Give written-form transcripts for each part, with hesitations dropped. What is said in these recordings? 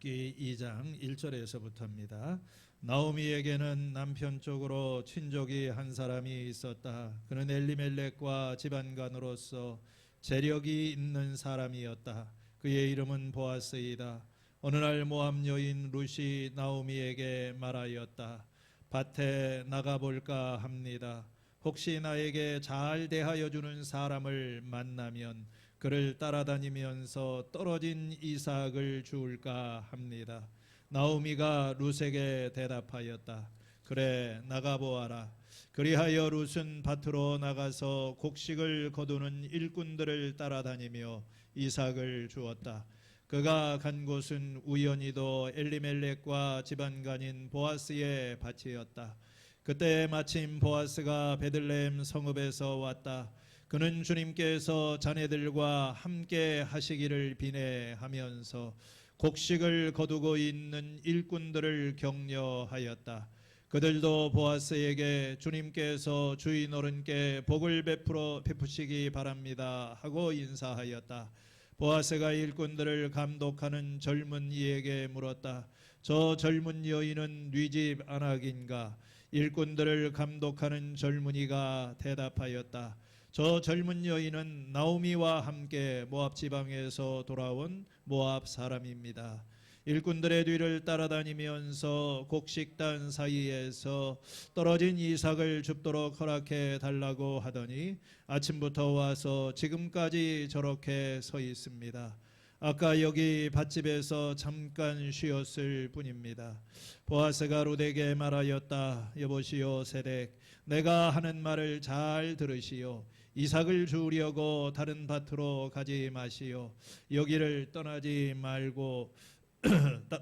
룻기 2장 1절에서부터입니다. 나오미에게는 남편 쪽으로 친족이 한 사람이 있었다. 그는 엘리멜렉과 집안관으로서 재력이 있는 사람이었다. 그의 이름은 보아스이다. 어느 날 모압 여인 룻이 나오미에게 말하였다. 밭에 나가볼까 합니다. 혹시 나에게 잘 대하여 주는 사람을 만나면 그를 따라다니면서 떨어진 이삭을 주울까 합니다. 나오미가 룻에게 대답하였다. 그래, 나가보아라. 그리하여 룻은 밭으로 나가서 곡식을 거두는 일꾼들을 따라다니며 이삭을 주었다. 그가 간 곳은 우연히도 엘리멜렉과 집안관인 보아스의 밭이었다. 그때 마침 보아스가 베들레헴 성읍에서 왔다. 그는 주님께서 자네들과 함께 하시기를 비내하면서 곡식을 거두고 있는 일꾼들을 격려하였다. 그들도 보아스에게 주님께서 주인 어른께 복을 베푸시기 바랍니다 하고 인사하였다. 보아스가 일꾼들을 감독하는 젊은 이에게 물었다. 저 젊은 여인은 네 집 아낙인가? 일꾼들을 감독하는 젊은이가 대답하였다. 저 젊은 여인은 나오미와 함께 모압 지방에서 돌아온 모압 사람입니다. 일꾼들의 뒤를 따라다니면서 곡식단 사이에서 떨어진 이삭을 줍도록 허락해 달라고 하더니 아침부터 와서 지금까지 저렇게 서 있습니다. 아까 여기 밭집에서 잠깐 쉬었을 뿐입니다. 보아스가 룻에게 말하였다. 여보시오 세덱, 내가 하는 말을 잘 들으시오. 이삭을 주우려고 다른 밭으로 가지 마시오. 여기를 떠나지 말고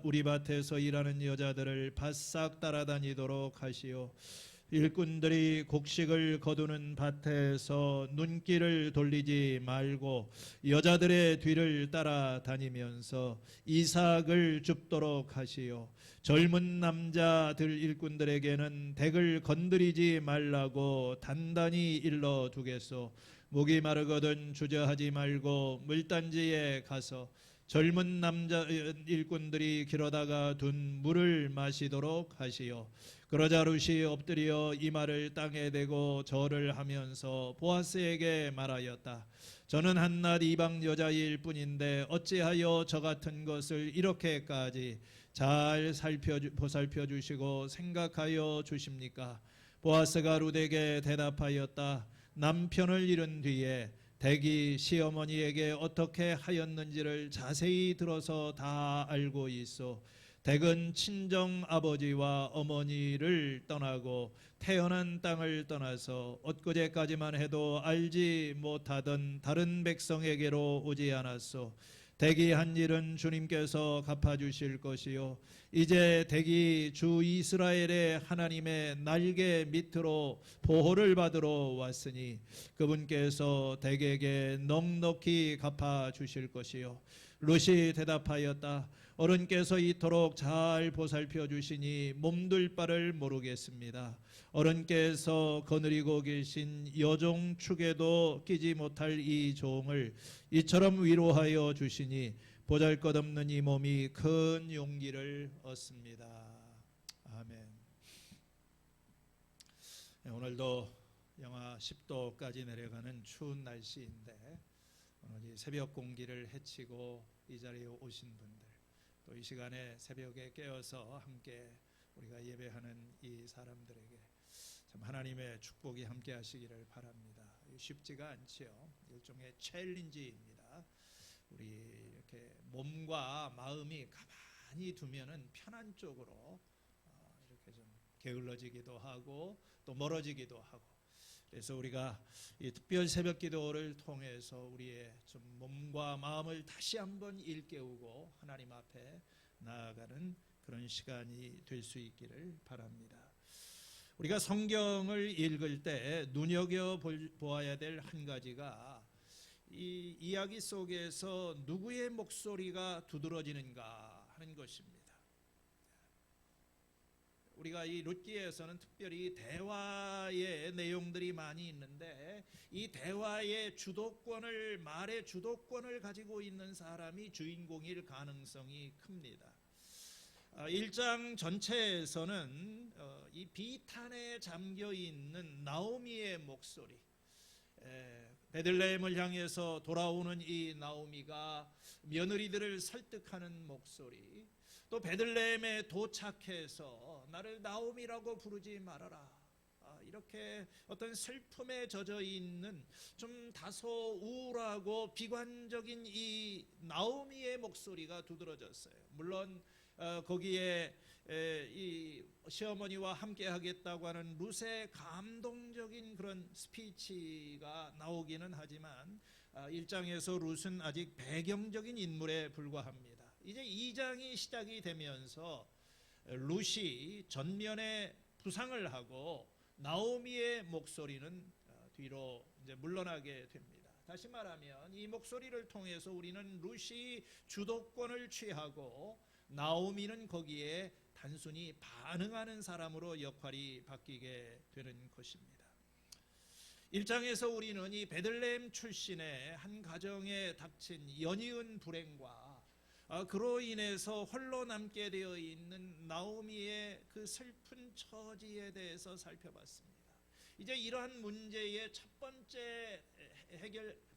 우리 밭에서 일하는 여자들을 바싹 따라다니도록 하시오. 일꾼들이 곡식을 거두는 밭에서 눈길을 돌리지 말고 여자들의 뒤를 따라다니면서 이삭을 줍도록 하시오. 젊은 남자들 일꾼들에게는 덱을 건드리지 말라고 단단히 일러두겠소. 목이 마르거든 주저하지 말고 물단지에 가서 젊은 남자 일꾼들이 길어다가 둔 물을 마시도록 하시오. 그러자 룻이 엎드려 이마를 땅에 대고 절을 하면서 보아스에게 말하였다. 저는 한낱 이방 여자일 뿐인데 어찌하여 저 같은 것을 이렇게까지 잘 보살펴 주시고 생각하여 주십니까? 보아스가 룻에게 대답하였다. 남편을 잃은 뒤에 덱이 시어머니에게 어떻게 하였는지를 자세히 들어서 다 알고 있어. 덱은 친정 아버지와 어머니를 떠나고 태어난 땅을 떠나서 엊그제까지만 해도 알지 못하던 다른 백성에게로 오지 않았소. 덱이 한 일은 주님께서 갚아주실 것이요. 이제 덱이 주 이스라엘의 하나님의 날개 밑으로 보호를 받으러 왔으니 그분께서 덱에게 넉넉히 갚아주실 것이요. 룻이 대답하였다. 어른께서 이토록 잘 보살펴 주시니 몸둘 바를 모르겠습니다. 어른께서 거느리고 계신 여종 축에도 끼지 못할 이 종을 이처럼 위로하여 주시니 보잘것없는 이 몸이 큰 용기를 얻습니다. 아멘. 오늘도 영하 10도까지 내려가는 추운 날씨인데 오늘 이 새벽 공기를 헤치고 이 자리에 오신 분들, 또 이 시간에 새벽에 깨어서 함께 우리가 예배하는 이 사람들에게 참 하나님의 축복이 함께 하시기를 바랍니다. 쉽지가 않지요. 일종의 챌린지입니다. 우리 이렇게 몸과 마음이 가만히 두면은 편한 쪽으로 이렇게 좀 게을러지기도 하고 또 멀어지기도 하고, 그래서 우리가 이 특별 새벽 기도를 통해서 우리의 좀 몸과 마음을 다시 한번 일깨우고 하나님 앞에 나아가는 그런 시간이 될 수 있기를 바랍니다. 우리가 성경을 읽을 때 눈여겨보아야 될 한 가지가 이 이야기 속에서 누구의 목소리가 두드러지는가 하는 것입니다. 우리가 이 룻기에서는 특별히 대화의 내용들이 많이 있는데 이 대화의 주도권을, 말의 주도권을 가지고 있는 사람이 주인공일 가능성이 큽니다. 1장 전체에서는 이 비탄에 잠겨 있는 나오미의 목소리, 베들레헴을 향해서 돌아오는 이 나오미가 며느리들을 설득하는 목소리, 또 베들레헴에 도착해서 나를 나오미라고 부르지 말아라, 이렇게 어떤 슬픔에 젖어 있는 좀 다소 우울하고 비관적인 이 나오미의 목소리가 두드러졌어요. 물론 거기에 이 시어머니와 함께 하겠다고 하는 룻의 감동적인 그런 스피치가 나오기는 하지만 1장에서 룻은 아직 배경적인 인물에 불과합니다. 이제 2장이 시작이 되면서 룻이 전면에 부상을 하고 나오미의 목소리는 뒤로 이제 물러나게 됩니다. 다시 말하면 이 목소리를 통해서 우리는 룻이 주도권을 취하고 나오미는 거기에 단순히 반응하는 사람으로 역할이 바뀌게 되는 것입니다. 1장에서 우리는 이 베들레헴 출신의 한 가정에 닥친 연이은 불행과 그로 인해서 홀로 남게 되어 있는 나오미의 그 슬픈 처지에 대해서 살펴봤습니다. 이제 이러한 문제의 첫 번째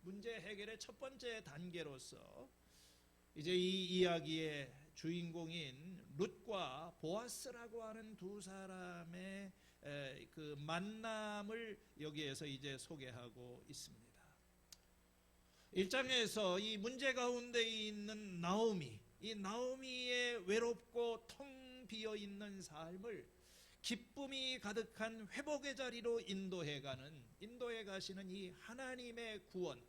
문제 해결의 첫 번째 단계로서 이제 이 이야기의 주인공인 룻과 보아스라고 하는 두 사람의 그 만남을 여기에서 이제 소개하고 있습니다. 1장에서 이 문제 가운데 있는 나오미, 이 나오미의 외롭고 텅 비어 있는 삶을 기쁨이 가득한 회복의 자리로 인도해 가시는 이 하나님의 구원,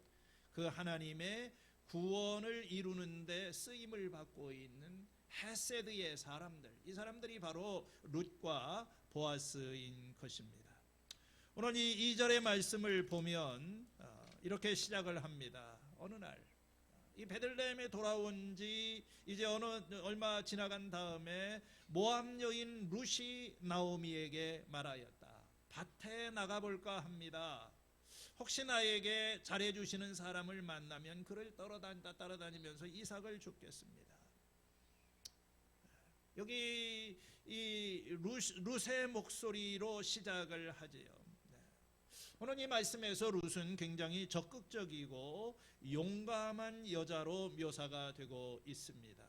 그 하나님의 구원을 이루는데 쓰임을 받고 있는 헤세드의 사람들, 이 사람들이 바로 룻과 보아스인 것입니다. 오늘 이 2절의 말씀을 보면 이렇게 시작을 합니다. 어느 날 이 베들레헴에 돌아온 지 이제 얼마 지나간 다음에 모압 여인 룻이 나오미에게 말하였다. 밭에 나가볼까 합니다. 혹시 나에게 잘해주시는 사람을 만나면 그를 따라다니면서 이삭을 줍겠습니다. 여기 이 룻의 목소리로 시작을 하지요. 오늘 이 말씀에서 룻은 굉장히 적극적이고 용감한 여자로 묘사가 되고 있습니다.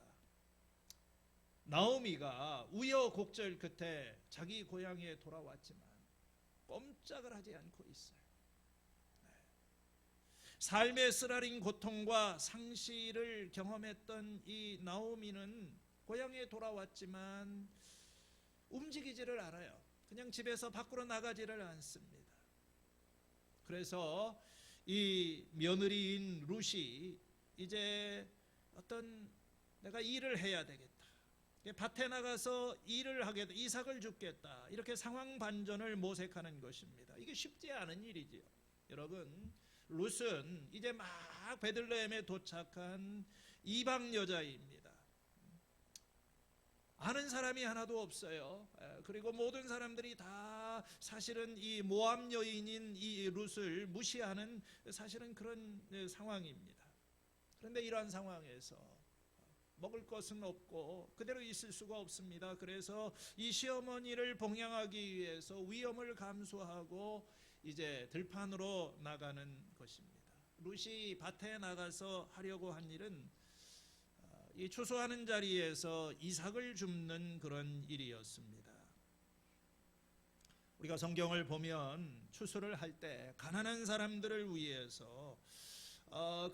나오미가 우여곡절 끝에 자기 고향에 돌아왔지만 꼼짝을 하지 않고 있어요. 삶의 쓰라린 고통과 상실을 경험했던 이 나오미는 고향에 돌아왔지만 움직이지를 않아요. 그냥 집에서 밖으로 나가지를 않습니다. 그래서 이 며느리인 룻이 이제 내가 일을 해야 되겠다, 밭에 나가서 일을 하겠다, 이삭을 줍겠다, 이렇게 상황 반전을 모색하는 것입니다. 이게 쉽지 않은 일이지요. 여러분, 룻은 이제 막 베들레헴에 도착한 이방 여자입니다. 아는 사람이 하나도 없어요. 그리고 모든 사람들이 다 사실은 이 모압 여인인 이 룻을 무시하는 사실은 그런 상황입니다. 그런데 이러한 상황에서 먹을 것은 없고 그대로 있을 수가 없습니다. 그래서 이 시어머니를 봉양하기 위해서 위험을 감수하고 이제 들판으로 나가는 것입니다. 룻이 밭에 나가서 하려고 한 일은 이 추수하는 자리에서 이삭을 줍는 그런 일이었습니다. 우리가 성경을 보면 추수를 할 때 가난한 사람들을 위해서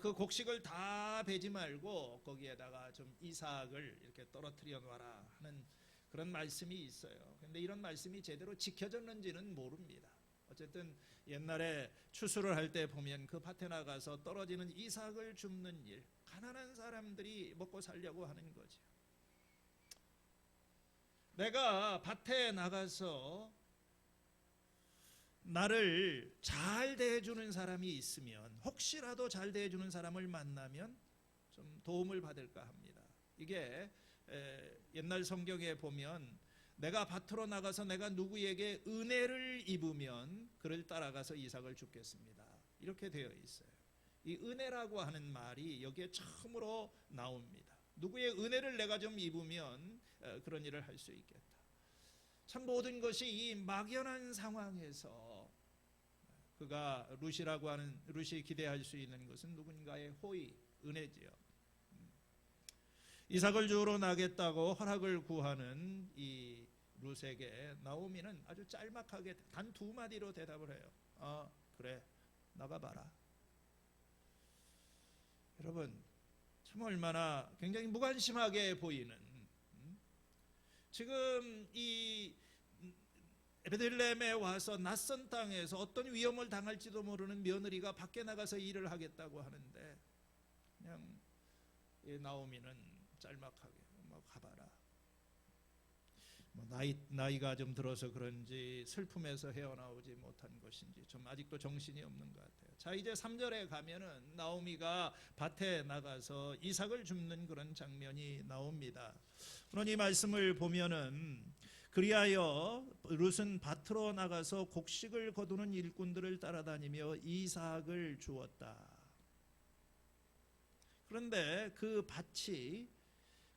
그 곡식을 다 베지 말고 거기에다가 좀 이삭을 이렇게 떨어뜨려 놔라 하는 그런 말씀이 있어요. 그런데 이런 말씀이 제대로 지켜졌는지는 모릅니다. 어쨌든 옛날에 추수를 할 때 보면 그 밭에 나가서 떨어지는 이삭을 줍는 일, 가난한 사람들이 먹고 살려고 하는 거죠. 내가 밭에 나가서 나를 잘 대해주는 사람이 있으면, 혹시라도 잘 대해주는 사람을 만나면 좀 도움을 받을까 합니다. 이게 옛날 성경에 보면 내가 밭으로 나가서 내가 누구에게 은혜를 입으면 그를 따라가서 이삭을 줍겠습니다, 이렇게 되어 있어요. 이 은혜라고 하는 말이 여기에 처음으로 나옵니다. 누구의 은혜를 내가 좀 입으면 그런 일을 할 수 있겠다. 참 모든 것이 이 막연한 상황에서 그가 룻이 기대할 수 있는 것은 누군가의 호의, 은혜지요. 이삭을 주우러 나겠다고 허락을 구하는 이 룻에게 나오미는 아주 짤막하게 단 두 마디로 대답을 해요. 그래, 나가봐라. 여러분, 참 얼마나 굉장히 무관심하게 보이는, 지금 이 베들레헴에 와서 낯선 땅에서 어떤 위험을 당할지도 모르는 며느리가 밖에 나가서 일을 하겠다고 하는데 그냥 나오미는 짤막하게 가봐라. 나이가 좀 들어서 그런지 슬픔에서 헤어나오지 못한 것인지 좀 아직도 정신이 없는 것 같아요. 자, 이제 3절에 가면은 나오미가 밭에 나가서 이삭을 줍는 그런 장면이 나옵니다. 그러니 이 말씀을 보면은 그리하여 룻은 밭으로 나가서 곡식을 거두는 일꾼들을 따라다니며 이삭을 주었다. 그런데 그 밭이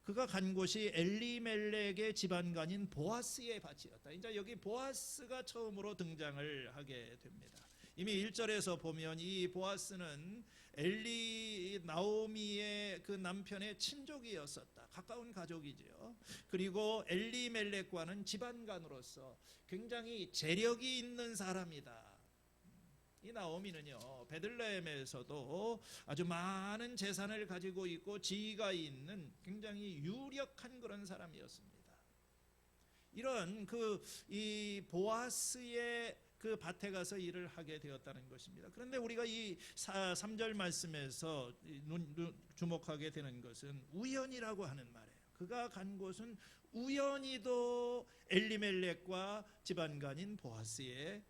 그가 간 곳이 엘리멜렉의 집안간인 보아스의 밭이었다. 이제 여기 보아스가 처음으로 등장을 하게 됩니다. 이미 1절에서 보면 이 보아스는 나오미의 그 남편의 친족이었었다. 가까운 가족이지요. 그리고 엘리멜렉과는 집안간으로서 굉장히 재력이 있는 사람이다. 이 나오미는요, 베들레헴에서도 아주 많은 재산을 가지고 있고 지위가 있는 굉장히 유력한 그런 사람이었습니다. 이런 이 보아스의 그 밭에 가서 일을 하게 되었다는 것입니다. 그런데 우리가 이 3절 말씀에서 주목하게 되는 것은 우연이라고 하는 말이에요. 그가 간 곳은 우연히도 엘리멜렉과 집안간인 보아스의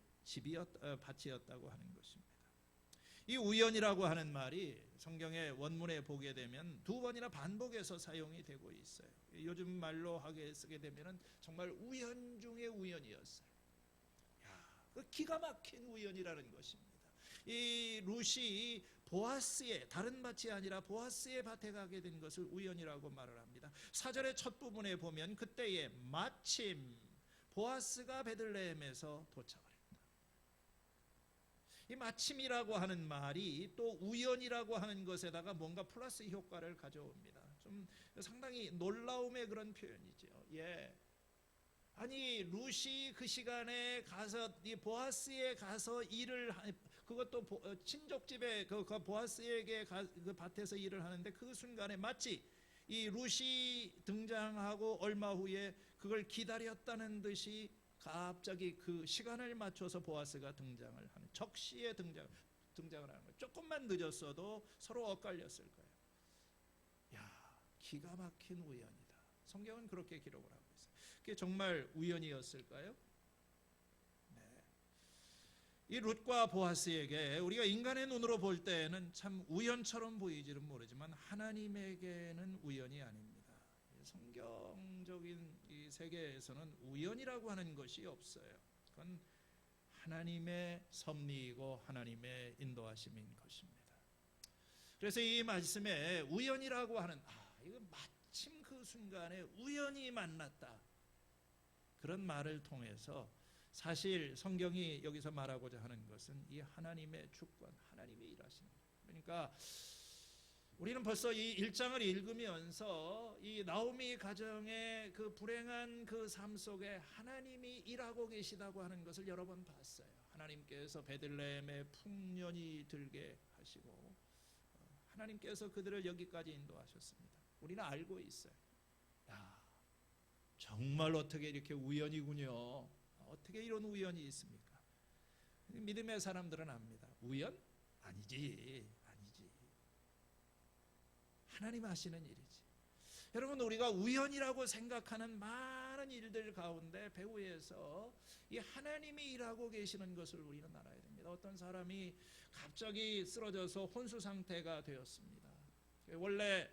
밭이었다고 하는 것입니다. 이 우연이라고 하는 말이 성경의 원문에 보게 되면 두 번이나 반복해서 사용이 되고 있어요. 요즘 말로 하게 쓰게 되면 정말 우연 중에 우연이었어요. 그 기가 막힌 우연이라는 것입니다. 이 룻이 보아스의, 다른 밭이 아니라 보아스의 밭에 가게 된 것을 우연이라고 말을 합니다. 4절의 첫 부분에 보면 그때에 마침 보아스가 베들레헴에서 도착을 했다. 이 마침이라고 하는 말이 또 우연이라고 하는 것에다가 뭔가 플러스 효과를 가져옵니다. 좀 상당히 놀라움의 그런 표현이죠. 아니 룻이 그 시간에 가서 이 보아스에 가서 일을 그것도 친족집에 그 보아스에게 그 밭에서 일을 하는데 그 순간에 마치 이 룻이 등장하고 얼마 후에 그걸 기다렸다는 듯이 갑자기 그 시간을 맞춰서 보아스가 등장을 하는, 적시에 등장을 하는 거예요. 조금만 늦었어도 서로 엇갈렸을 거예요. 기가 막힌 우연이다. 성경은 그렇게 기록을 하고 있어요. 그게 정말 우연이었을까요? 네. 이 룻과 보아스에게 우리가 인간의 눈으로 볼 때는 참 우연처럼 보이지는 모르지만 하나님에게는 우연이 아닙니다. 성경적인 이 세계에서는 우연이라고 하는 것이 없어요. 그건 하나님의 섭리이고 하나님의 인도하심인 것입니다. 그래서 이 말씀에 우연이라고 하는 이거 마침 그 순간에 우연히 만났다, 그런 말을 통해서 사실 성경이 여기서 말하고자 하는 것은 이 하나님의 주권, 하나님의 일하시는 거예요. 그러니까 우리는 벌써 이 1장을 읽으면서 이 나오미 가정의 그 불행한 그 삶 속에 하나님이 일하고 계시다고 하는 것을 여러 번 봤어요. 하나님께서 베들레헴에 풍년이 들게 하시고 하나님께서 그들을 여기까지 인도하셨습니다. 우리는 알고 있어요. 정말 어떻게 이렇게 우연이군요. 어떻게 이런 우연이 있습니까? 믿음의 사람들은 압니다. 우연? 아니지. 하나님 하시는 일이지. 여러분, 우리가 우연이라고 생각하는 많은 일들 가운데 배후에서 이 하나님이 일하고 계시는 것을 우리는 알아야 됩니다. 어떤 사람이 갑자기 쓰러져서 혼수 상태가 되었습니다. 원래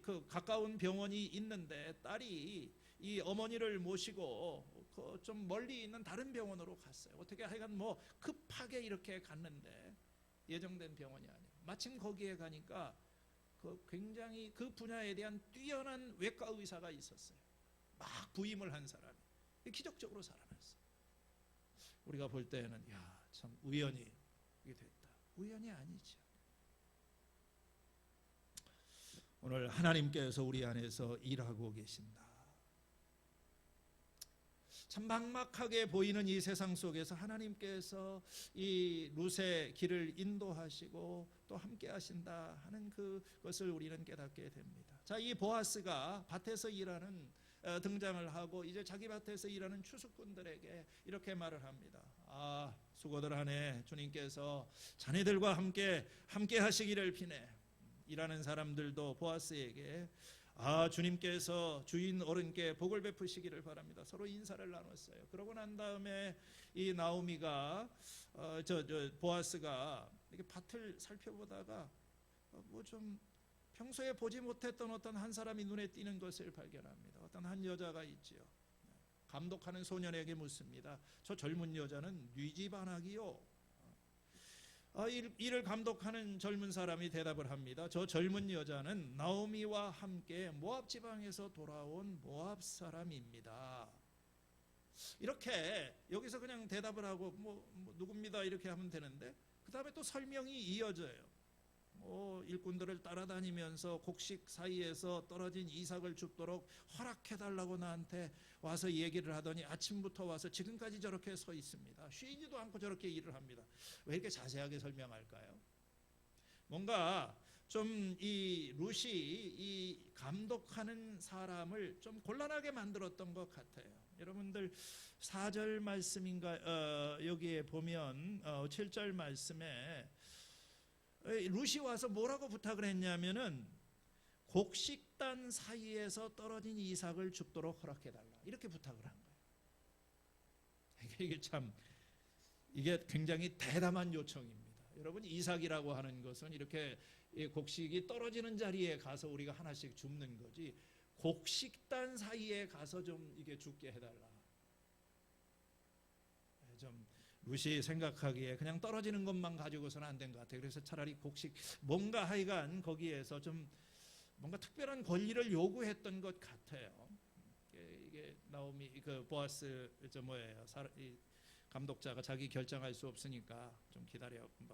그 가까운 병원이 있는데 딸이 이 어머니를 모시고 좀 멀리 있는 다른 병원으로 갔어요. 어떻게 하여간 급하게 이렇게 갔는데 예정된 병원이 아니에요. 마침 거기에 가니까 굉장히 그 분야에 대한 뛰어난 외과 의사가 있었어요. 막 부임을 한 사람이 기적적으로 살아났어요. 우리가 볼 때는 참 우연히 이게 됐다. 우연이 아니죠. 오늘 하나님께서 우리 안에서 일하고 계신다. 참 막막하게 보이는 이 세상 속에서 하나님께서 이 룻의 길을 인도하시고 또 함께 하신다 하는 그것을 우리는 깨닫게 됩니다. 자, 이 보아스가 밭에서 일하는 등장을 하고 이제 자기 밭에서 일하는 추수꾼들에게 이렇게 말을 합니다. 수고들 하네. 주님께서 자네들과 함께 하시기를 비네. 일하는 사람들도 보아스에게 주님께서 주인 어른께 복을 베푸시기를 바랍니다. 서로 인사를 나눴어요. 그러고 난 다음에 이 나오미가 보아스가 이렇게 밭을 살펴보다가 뭐 좀 평소에 보지 못했던 어떤 한 사람이 눈에 띄는 것을 발견합니다. 어떤 한 여자가 있지요. 감독하는 소년에게 묻습니다. 저 젊은 여자는 네 집 아나기요? 이를 감독하는 젊은 사람이 대답을 합니다. 저 젊은 여자는 나오미와 함께 모압 지방에서 돌아온 모압 사람입니다. 이렇게 여기서 그냥 대답을 하고 뭐 누굽니다 이렇게 하면 되는데 그 다음에 또 설명이 이어져요. 일꾼들을 따라다니면서 곡식 사이에서 떨어진 이삭을 줍도록 허락해달라고 나한테 와서 얘기를 하더니 아침부터 와서 지금까지 저렇게 서 있습니다. 쉬지도 않고 저렇게 일을 합니다. 왜 이렇게 자세하게 설명할까요? 뭔가 좀 이 룻이 이 감독하는 사람을 좀 곤란하게 만들었던 것 같아요. 여러분들 4절 말씀인가 여기에 보면 7절 말씀에 룻이 와서 뭐라고 부탁을 했냐면은 곡식단 사이에서 떨어진 이삭을 줍도록 허락해달라 이렇게 부탁을 한 거예요. 이게 굉장히 대담한 요청입니다. 여러분 이삭이라고 하는 것은 이렇게 곡식이 떨어지는 자리에 가서 우리가 하나씩 줍는 거지 곡식단 사이에 가서 좀 이게 죽게 해달라. 좀 룻이 생각하기에 그냥 떨어지는 것만 가지고서는 안 된 것 같아요. 그래서 차라리 곡식 뭔가 하여간 거기에서 좀 뭔가 특별한 권리를 요구했던 것 같아요. 이게 나오미 보아스 이 감독자가 자기 결정할 수 없으니까 좀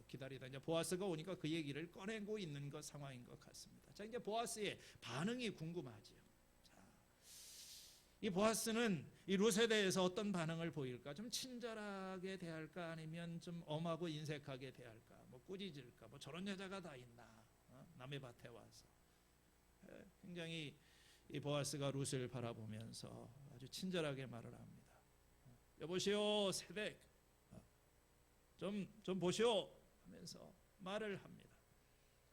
기다리다 이제 보아스가 오니까 그 얘기를 꺼내고 있는 것 상황인 것 같습니다. 자, 이제 보아스의 반응이 궁금하지요. 이 보아스는 이 룻에 대해서 어떤 반응을 보일까? 좀 친절하게 대할까? 아니면 좀 엄하고 인색하게 대할까? 뭐 꾸짖을까? 뭐 저런 여자가 다 있나? 남의 밭에 와서 굉장히 이 보아스가 룻을 바라보면서 아주 친절하게 말을 합니다. 여보시오 세댁 좀 보시오 하면서 말을 합니다.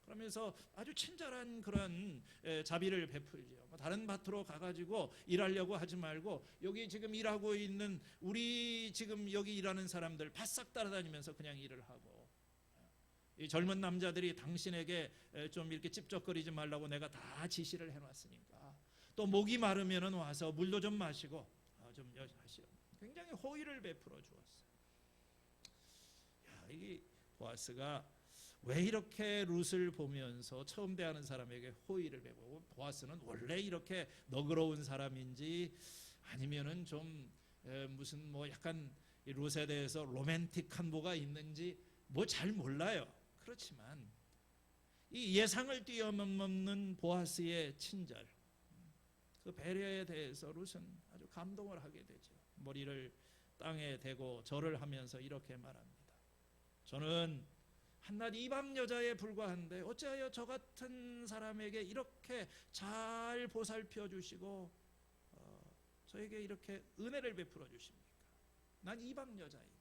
그러면서 아주 친절한 그런 자비를 베풀죠. 다른 밭으로 가가지고 일하려고 하지 말고 여기 지금 일하고 있는 우리 지금 여기 일하는 사람들 바싹 따라다니면서 그냥 일을 하고 이 젊은 남자들이 당신에게 좀 이렇게 찝쩍거리지 말라고 내가 다 지시를 해놨으니까 또 목이 마르면은 와서 물도 좀 마시고 좀 하시오. 굉장히 호의를 베풀어 주었어요. 이 보아스가 왜 이렇게 룻을 보면서 처음 대하는 사람에게 호의를 베풀고 보아스는 원래 이렇게 너그러운 사람인지 아니면은 좀 무슨 뭐 약간 룻에 대해서 로맨틱한 뭐가 있는지 뭐 잘 몰라요. 그렇지만 이 예상을 뛰어넘는 보아스의 친절 그 배려에 대해서 룻은 아주 감동을 하게 되죠. 머리를 땅에 대고 절을 하면서 이렇게 말합니다. 저는 한낱 이방 여자에 불과한데 어찌하여 저 같은 사람에게 이렇게 잘 보살펴 주시고 저에게 이렇게 은혜를 베풀어 주십니까? 난 이방 여자입니다.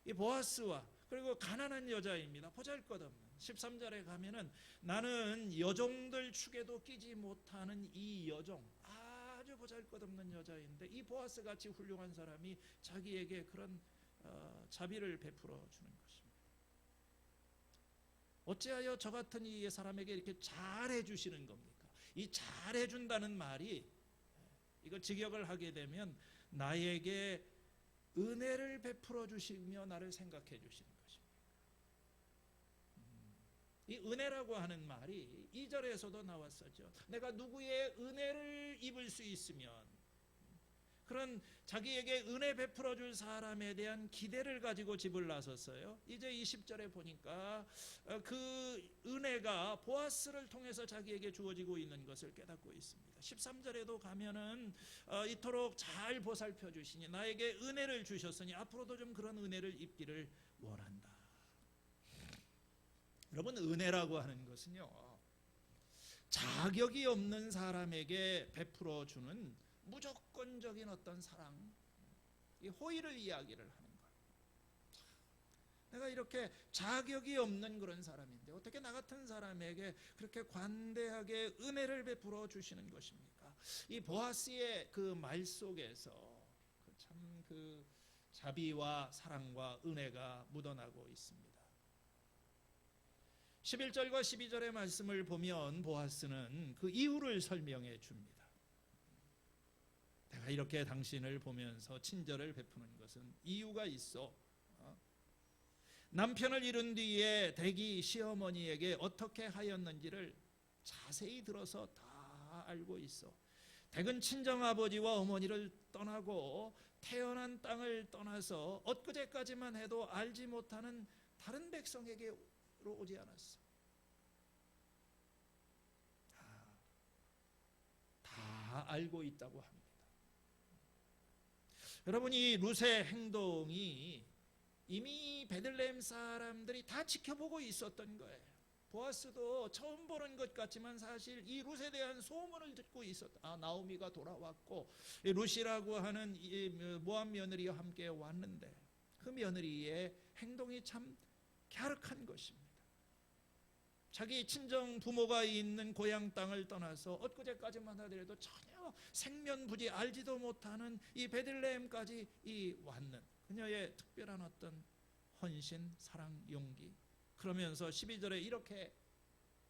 이 보아스와 그리고 가난한 여자입니다. 보잘것없는 13절에 가면은 나는 여종들 축에도 끼지 못하는 이 여종 아주 보잘것없는 여자인데 이 보아스 같이 훌륭한 사람이 자기에게 그런 자비를 베풀어 주는 것입니다. 어찌하여 저 같은 이 사람에게 이렇게 잘해 주시는 겁니까? 이 잘해 준다는 말이 이거 직역을 하게 되면 나에게 은혜를 베풀어 주시며 나를 생각해 주시는 것입니다. 이 은혜라고 하는 말이 2절에서도 나왔었죠. 내가 누구의 은혜를 은혜를 입을 수 있으면, 그런 자기에게 은혜 베풀어 줄 사람에 대한 기대를 가지고 집을 나섰어요. 이제 20절에 보니까 그 은혜가 보아스를 통해서 자기에게 주어지고 있는 것을 깨닫고 있습니다. 13절에도 가면은 이토록 잘 보살펴 주시니 나에게 은혜를 주셨으니 앞으로도 좀 그런 은혜를 입기를 원한다. 여러분, 은혜라고 하는 것은요, 자격이 없는 사람에게 베풀어 주는 무조건적인 어떤 사랑, 이 호의를 이야기를 하는 거예요. 내가 이렇게 자격이 없는 그런 사람인데 어떻게 나 같은 사람에게 그렇게 관대하게 은혜를 베풀어 주시는 것입니까? 이 보아스의 그 말 속에서 참 그 자비와 사랑과 은혜가 묻어나고 있습니다. 11절과 12절의 말씀을 보면 보아스는 그 이유를 설명해 줍니다. 내가 이렇게 당신을 보면서 친절을 베푸는 것은 이유가 있어. 남편을 잃은 뒤에 댁이 시어머니에게 어떻게 하였는지를 자세히 들어서 다 알고 있어. 댁은 친정아버지와 어머니를 떠나고 태어난 땅을 떠나서 엊그제까지만 해도 알지 못하는 다른 백성에게로 오지 않았어. 다 알고 있다고 합니다. 여러분, 이 룻의 행동이 이미 베들레헴 사람들이 다 지켜보고 있었던 거예요. 보아스도 처음 보는 것 같지만 사실 이 룻에 대한 소문을 듣고 있었다. 나오미가 돌아왔고 이 룻이라고 하는 이 모압 며느리와 함께 왔는데 그 며느리의 행동이 참 갸륵한 것입니다. 자기 친정 부모가 있는 고향 땅을 떠나서 엊그제까지만 하더라도 전혀 생면부지 알지도 못하는 이 베들레헴까지 왔는 그녀의 특별한 어떤 헌신, 사랑, 용기. 그러면서 12절에 이렇게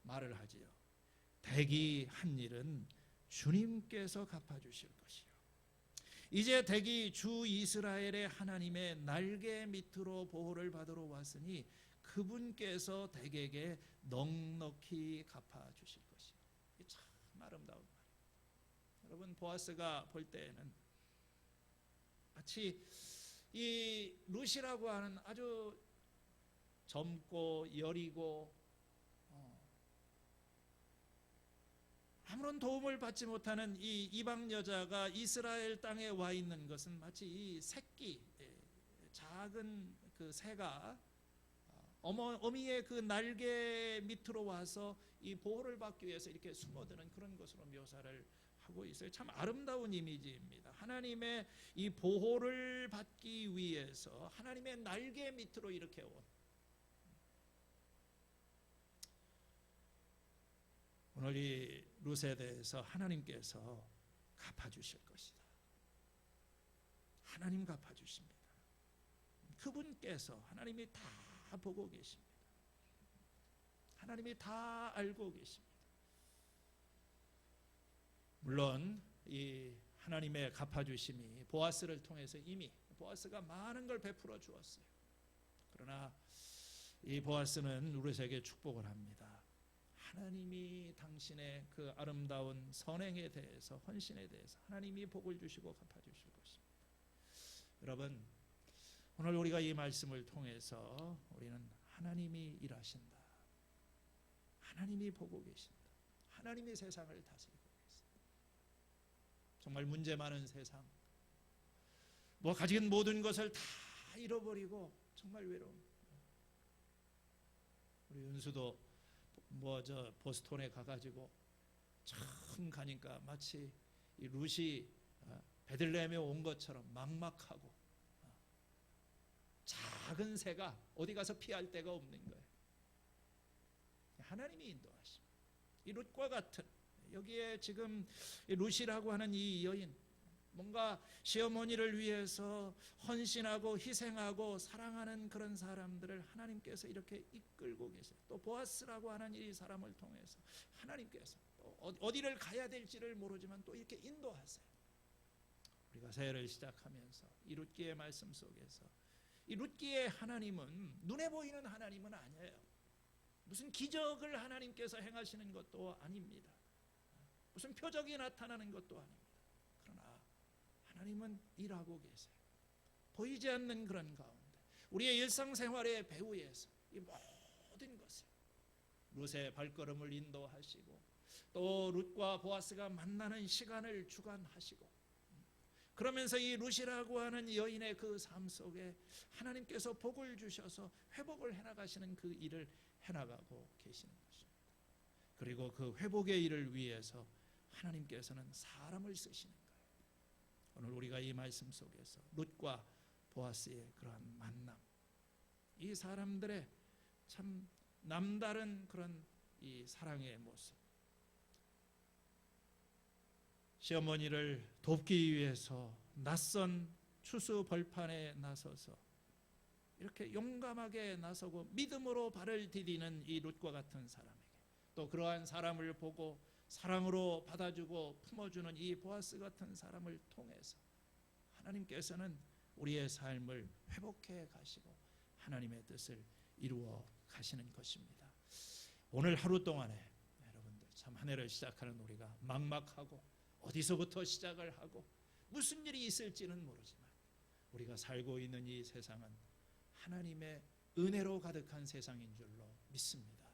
말을 하지요. 댁이 한 일은 주님께서 갚아주실 것이요. 이제 댁이 주 이스라엘의 하나님의 날개 밑으로 보호를 받으러 왔으니 그분께서 댁에게 넉넉히 갚아주실 것이요. 이게 참 아름다운 말이에요. 여러분, 보아스가 볼 때에는 마치 이 룻이라고 하는 아주 젊고 여리고 아무런 도움을 받지 못하는 이 이방 여자가 이스라엘 땅에 와 있는 것은 마치 이 새끼, 작은 그 새가 어미의 그 날개 밑으로 와서 이 보호를 받기 위해서 이렇게 숨어드는 그런 것으로 묘사를 하고 있어요. 참 아름다운 이미지입니다. 하나님의 이 보호를 받기 위해서 하나님의 날개 밑으로 이렇게 온. 오늘 이 룻에 대해서 하나님께서 갚아주실 것이다. 하나님 갚아주십니다. 그분께서 하나님이 다 보고 계십니다. 하나님이 다 알고 계십니다. 물론 이 하나님의 갚아주심이 보아스를 통해서 이미 보아스가 많은 걸 베풀어 주었어요. 그러나 이 보아스는 룻에게 축복을 합니다. 하나님이 당신의 그 아름다운 선행에 대해서, 헌신에 대해서 하나님이 복을 주시고 갚아주실 것입니다. 여러분, 오늘 우리가 이 말씀을 통해서 우리는 하나님이 일하신다, 하나님이 보고 계신다, 하나님이 세상을 다스리고 계신다. 정말 문제 많은 세상, 가진 모든 것을 다 잃어버리고 정말 외로움. 우리 윤수도 보스턴에 가가지고 처음 가니까 마치 이 룻이 베들레헴에 온 것처럼 막막하고 작은 새가 어디 가서 피할 데가 없는 거예요. 하나님이 인도하십니다. 이 룻과 같은, 여기에 지금 이 룻이라고 하는 이 여인, 뭔가 시어머니를 위해서 헌신하고 희생하고 사랑하는 그런 사람들을 하나님께서 이렇게 이끌고 계세요. 또 보아스라고 하는 이 사람을 통해서 하나님께서 또 어디를 가야 될지를 모르지만 또 이렇게 인도하세요. 우리가 새해를 시작하면서 이 룻기의 말씀 속에서 이 룻기의 하나님은 눈에 보이는 하나님은 아니에요. 무슨 기적을 하나님께서 행하시는 것도 아닙니다. 무슨 표적이 나타나는 것도 아닙니다. 그러나 하나님은 일하고 계세요. 보이지 않는 그런 가운데 우리의 일상생활의 배후에서 이 모든 것을 룻의 발걸음을 인도하시고 또 룻과 보아스가 만나는 시간을 주관하시고 그러면서 이 룻이라고 하는 여인의 그 삶 속에 하나님께서 복을 주셔서 회복을 해나가시는 그 일을 해나가고 계시는 것입니다. 그리고 그 회복의 일을 위해서 하나님께서는 사람을 쓰시는 거예요. 오늘 우리가 이 말씀 속에서 룻과 보아스의 그러한 만남, 이 사람들의 참 남다른 그런 이 사랑의 모습, 시어머니를 돕기 위해서 낯선 추수 벌판에 나서서 이렇게 용감하게 나서고 믿음으로 발을 디디는 이 룻과 같은 사람에게 또 그러한 사람을 보고 사랑으로 받아주고 품어주는 이 보아스 같은 사람을 통해서 하나님께서는 우리의 삶을 회복해 가시고 하나님의 뜻을 이루어 가시는 것입니다. 오늘 하루 동안에 여러분들 참 한 해를 시작하는 우리가 막막하고 어디서부터 시작을 하고 무슨 일이 있을지는 모르지만 우리가 살고 있는 이 세상은 하나님의 은혜로 가득한 세상인 줄로 믿습니다.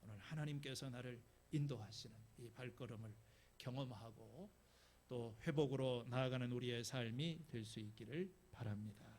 오늘 하나님께서 나를 인도하시는 이 발걸음을 경험하고 또 회복으로 나아가는 우리의 삶이 될 수 있기를 바랍니다.